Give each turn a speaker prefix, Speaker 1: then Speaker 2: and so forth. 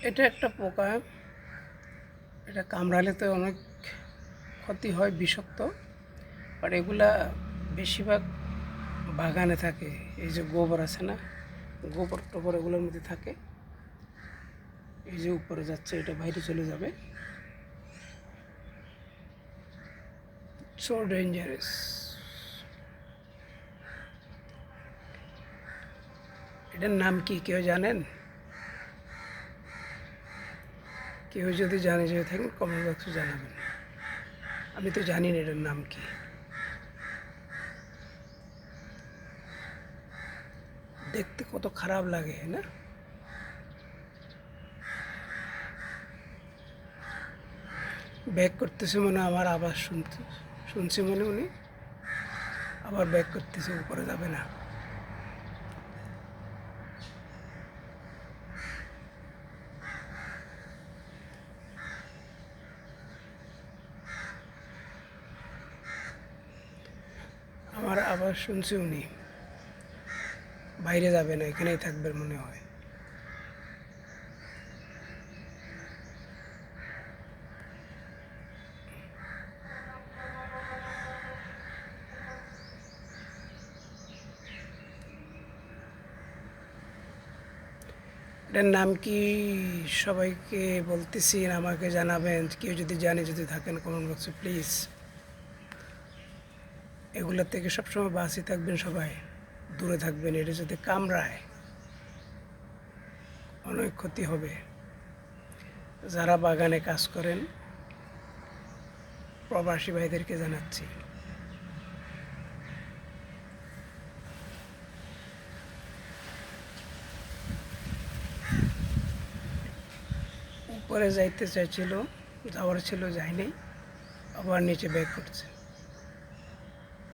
Speaker 1: এটা একটা পোকা, এটা কামড়ালে তো অনেক ক্ষতি হয়, বিষাক্ত। আর এগুলা বেশিরভাগ বাগানে থাকে। এই যে গোবর আছে না, গোবর টোবর এগুলোর মধ্যে থাকে। এই যে উপরে যাচ্ছে, এটা বাইরে চলে যাবে। So dangerous. এটার নাম কি কেউ জানেন? কেউ যদি জানে যে থাকেন কমেন্ট বক্সে জানাবেন। আমি তো জানি না এটার নাম কি। দেখতে কত খারাপ লাগে না? ব্যাক করতেছে মনে হয়, আমার আবার শুনছি মনে উনি আবার ব্যাক করতেছে, উপরে যাবে না। আমার আবার শুনছি উনি বাইরে যাবে না, এখানেই থাকবে মনে হয়। এটার নাম কি সবাইকে বলতেছি, আমাকে জানাবেন। কেউ যদি জানে, যদি থাকেন কমেন্ট বক্সে প্লিজ। এগুলোর থেকে সবসময় বাঁচিয়ে থাকবেন, সবাই দূরে থাকবেন। এটা যদি কামড়ায় অনেক ক্ষতি হবে। যারা বাগানে কাজ করেন প্রবাসী ভাইদেরকে জানাচ্ছি। উপরে যাইতে চাইছিল, যাওয়ার ছিল, যায়নি, আবার নিচে ব্যাক করছে।